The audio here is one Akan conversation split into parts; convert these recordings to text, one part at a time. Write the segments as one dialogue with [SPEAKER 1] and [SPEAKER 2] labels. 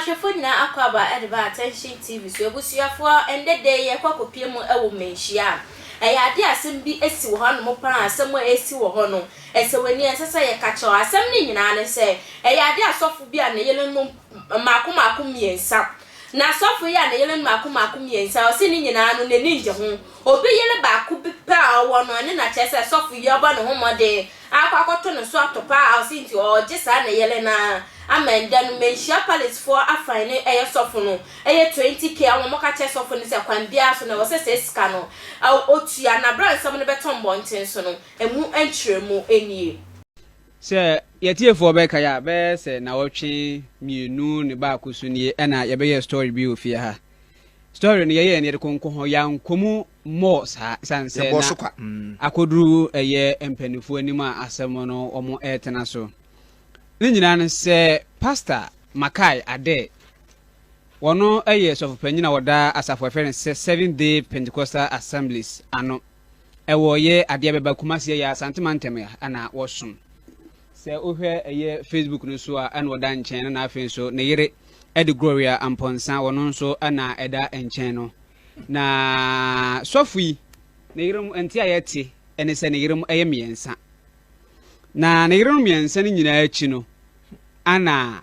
[SPEAKER 1] hwefo nyina akwaba edeba attention TV so ebusuafo ende day ye kwakopie mu ewo Manhyia ade asem bi esi wo ho no pa asem esi wo ho no esewani esesa ye ka cho asem ni nyina ne se ade asofo bi a ne yele no mako miensa na asofo ya ne yele mako miensa o se ni nyina no ne ninje ho obi yele ba ku bi pa wo no ne na chese asofo yi oba no ho mode akwakoto no so atopa o se nti o gisa ne yele na amenda no Manhyia Palace for afine eye sofo no eye 20k awon ka che sofo ne se kwan bia so na wo se sika no otua na brand sam no beton bonten so no emu entremu enie
[SPEAKER 2] se yetiefo be ka ya be se na wotwe mienu ne ba kusu ne na ye be story bi ofie ha story ne ye ne de konko ho ya nkomu mo sanse na akoduru eye empanifo anim a asem no omo etena so ne nyina ne se pastor Makai ade wono eye sofu panyina woda asafo efere se 7-day Pentecostal Assemblies ano ewo ye ade beba kumase ya santimantem ya ana wosom se ohwe eye Facebook no so a ana woda nchen na afen so ne yire ede Gloria Amponsa wono so ana eda nchen no na sofu yi ne yirum enti ayete ene se ne yirum eye miensa na ne yirum miensa ni nyina achi no ana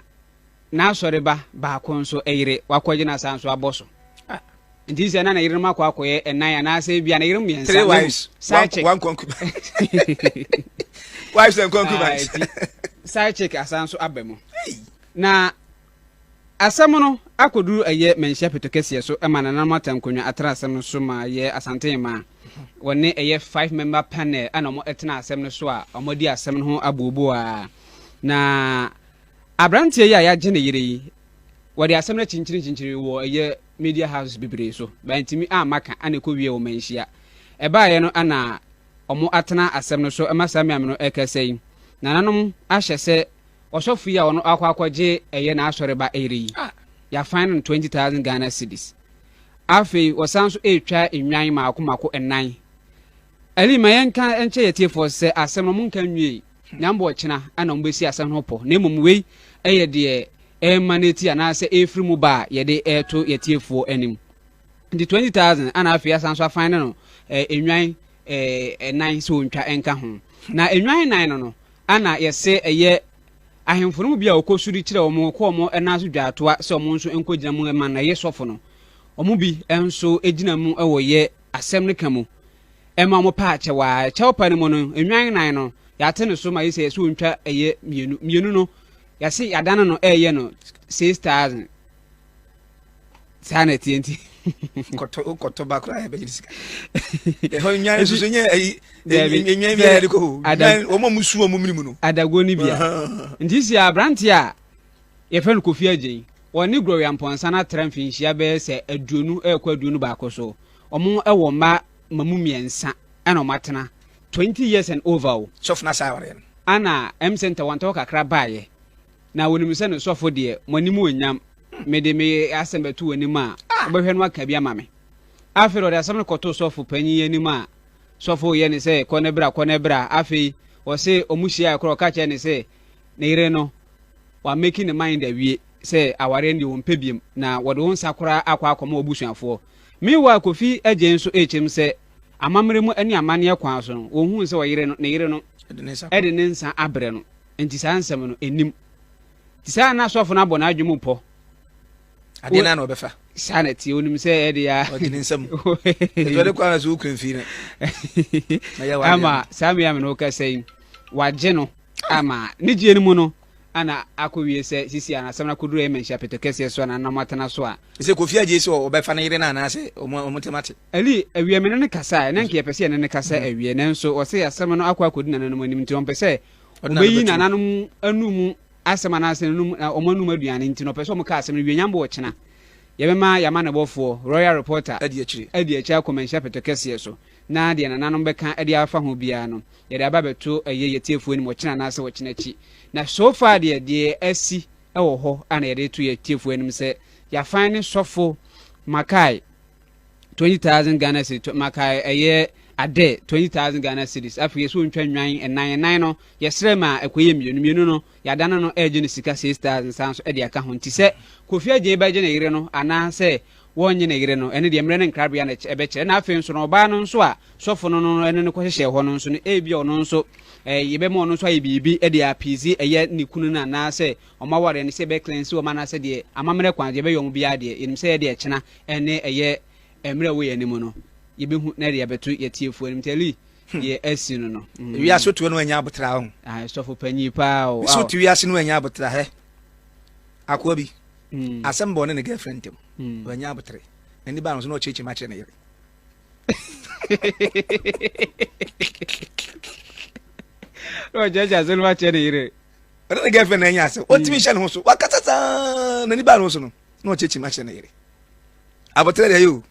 [SPEAKER 2] na soreba ba konso eyire wakwaje na sanso aboso ndi se na na yirum akwakoye enan na ase bia na yirum miensa
[SPEAKER 3] 3 wives one concubine wives and concubines
[SPEAKER 2] side check asanso abemo na asam no akoduru eye Manhyia petokese so emana na matankonwa atrasem no so ma ye asante ma woni eye 5 member panel ana mo etena asem no so a omodi asem no ho abobo a na abrantie ya ya gene yire yi wodi asem na chinchiri wo eye media house bibre so bantimi amaka ana ko wie wo Manhyia eba ye no ana omo atena asem no so emasami am no ekasei na nanom ahye se osofu ya wono akwakwaje eye na asoreba eri ya fine 20,000 Ghana cedis afi wasanso etwa enwan mako enan ali mayenka enche yetiefo se asem no munka nwie nyambo china ana mbesi asem no po na emumwei eye de emaneti anase efrimu ba ye de eto yetiefo anim the 20,000 ana afi asanso afine no enwan enan so ntwa enka ho na enwan nan no ana yese eye ahemfunu bia okosuri kire omo ko omo enaso dwatoa se omo nso enkogina mu ema na yesofo no omo bi enso egina mu ewoye asem ne kamu ema omo pa achewa chewpa ne mu no enwan nan no yate ne so ma yese so ntwa eye mienu no yase yadana no eye no 6,000 sana TNT
[SPEAKER 3] koto bakura ya bejisika e ho nya esusu nya ayi nya mi ko omo musu omo minimu no
[SPEAKER 2] adago ni bia ndisi abranti a ye fen Kofi Agyen woni Gloria Amponsa na tramfinhia be se aduonu ekwaduonu ba koso omo ewo ma mamu miensa ana omatena 20 years and over
[SPEAKER 3] sof na saware
[SPEAKER 2] ana M center wanta kakra baaye na woni mi se no sofo de monimu onyam mede me asembetu wanimu a obehwe no aka bia mame afero de asem koto sofo panyi anim a sofo ye ne se konebra afi wo se omuhia akro ka che ne se ne ire no wa making the mind awie se aware ndi wo mpebiem na wode won sakora akoma obusuafo miwa Kofi Agyen so echem se amamre mu ani amane akwa so no wo hu se wo yire no ne yire no ede ne nsa abre no enti sa ansem no enim ti sa na sofo na bo na adwemu po
[SPEAKER 3] ade na obefa
[SPEAKER 2] sanity onim se ede ya
[SPEAKER 3] odine nsam edwade kwa na so ukrenfi na na ya wa
[SPEAKER 2] ama sami am no ka sei waje no ama ne gie mu no ana akowie se sisi ana samna koduru e Manhyia petokese so na namatana so a
[SPEAKER 3] se Kofi Agyen so obefa na yire na na se omotemate
[SPEAKER 2] ali awie me ne kasa na nke pese ne kasa awie nanso o se asem no akwakodu na nanom anim nti on pese obeyi na nanom anumu asema na ase num omanum aduane nti no pese o mka asem no wie nyambo ochena yebema yama na bofo royal reporter adi achi Manhyia petokese so na de na nanom beka adi afa ho bia no yede aba beto eye yetiefuo ni mo chena na ase wo chena chi na so far de asi ewo ho ana yede to yetiefuo anim se ya fine sofo Makai 20,000 Ghana cedis Makai eye ade 20,000 Ghana cedis afi yeso ntwa nwan enan no yesre ma ekoye mienu no yadana no eje ne sika 6,000 sanso e de aka ho ntise kofi agye ba je ne yire no ana se wonye ne yire no ene de mre ne nkrabia na ebe kire na afi nso no ba no nso a sofo no ene ne kohye ho no nso no ebi ono nso yebe mo no nso ayi bibi e de apizi eye ne kunu na na se omaware ne se be cleanse o mana se de amamre kwan je be yom bia de enim se ye de ekena ene eye emre wo ye ne mu no yebehu na de yebeto yetiefu anim teli ye asi no
[SPEAKER 3] wi aso to no anya abotra ho
[SPEAKER 2] sofo panyi pa o
[SPEAKER 3] so to wi ase no anya abotra he akwa bi asembo ne girlfriend tem anya abotre ani ba no so no chechi ma che ne yere
[SPEAKER 2] o jaja zo ma che ne yere
[SPEAKER 3] ne girlfriend anya ase o timi hye ne ho so wakatata na ni ba no so no chechi ma che ne yere abotre de yo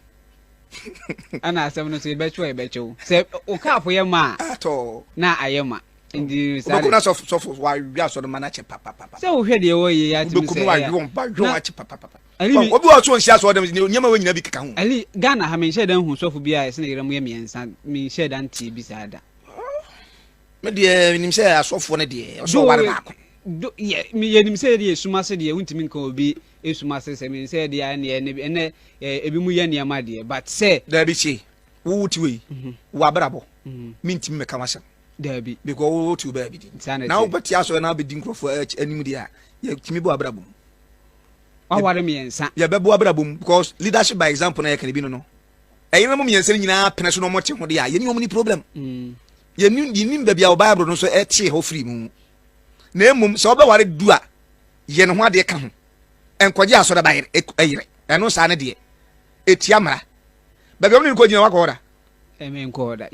[SPEAKER 2] ana asem no so ebecho se o ka apo ye ma
[SPEAKER 3] ato
[SPEAKER 2] na ayema ndi
[SPEAKER 3] sare ko na so wa wi aso no mana che papa
[SPEAKER 2] se o hwe de wo ye ya timi se
[SPEAKER 3] wa wi ba wi wa che papa obi wa so nsia so dem nyama wa nyina bi keka ho
[SPEAKER 2] ali Ghana ha men hye dan hu sofo bia se na yere mu ye miensa men hye dan ti bi sada
[SPEAKER 3] me de nim se asofo ne de so ware ba ko
[SPEAKER 2] ye mi ye nim se de esuma se de wuntimi nka obi esuma se men se de ya ne ebi mu ye ne ma de but se
[SPEAKER 3] da bi chi wo ti we wa brabo mintim me kama sha
[SPEAKER 2] da bi
[SPEAKER 3] because wo ti ba bi di na wo bati aso na be di nkrofo anim de a ye kimi bo abrabo
[SPEAKER 2] wa ware mi ensa
[SPEAKER 3] ye be bo abrabo because leadership by example na ye kan bi no eyin na mo mi ensa nyina pene so no mo che ho de a ye ni mo ni problem ye ni ba bia wo bible no so e tie ho free mu na emum so be ware du a ye ne ho ade ka ho enkoje aso da ba yire eno sa ne de etia mara ba bia mo ni ko gina wa ko ora
[SPEAKER 2] emen ko da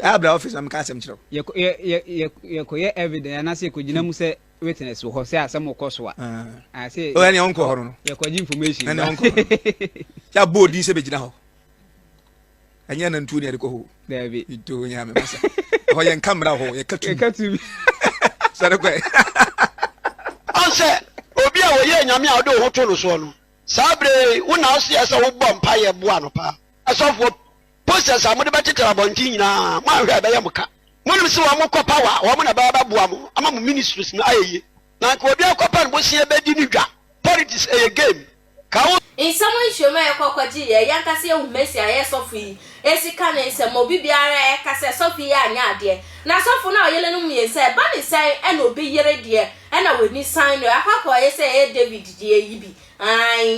[SPEAKER 3] abra office am ka asem kiro
[SPEAKER 2] ye ko ye evidence na se ko gina mu se witness wo se asem ko so a se
[SPEAKER 3] o ene onko horo no
[SPEAKER 2] ye ko gi information
[SPEAKER 3] ene onko ya bodi se be gina ho anya na ntu ne de ko ho
[SPEAKER 2] David
[SPEAKER 3] ito nya me masa ho ye kamera ho ye katu
[SPEAKER 2] bi
[SPEAKER 3] sare ko
[SPEAKER 4] anse obi a wo ye nyame a wo de ho to no so no sabre wona aso ya se wo bom pa ye boa no pa asofo process amode betete abonti nyina ma hwe be ye muka monum se wo mokọ power wo mo na ba boa mo ama mo ministries na ayeye na ko obi akopa no bosie be di ni dwa politics a game ka wo
[SPEAKER 1] in someone show me kokwaji ye yankase ehu mesi aye sofi esika na ese mo bibiara e kase sofi ya anya ade na sofu na oyele no mu se ba ni sai e na obi yere de e na weni sign no akwa ye se David de yibi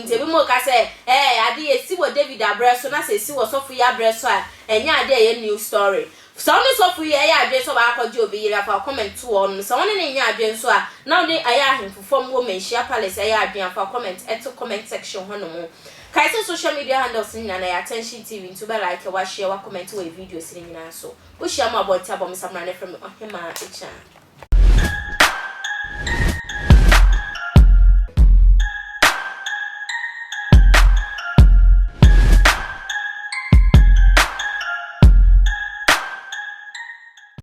[SPEAKER 1] ntebi mo kase ade esi wo David abreso na se esi wo sofi ya abreso a enya ade ye new story so ni sofu ye ya ade so ba akwaji obi yere afa comment to on so woni ne nya ade so a na oni aya ahemfo fom wo Manhyia Palace aya ade afa comment eto comment section hono mo kaise social media handles ni na attention TV to be like wa share wa comment we videos ni nyina so wo share ma about abo me samra ne from ohema echa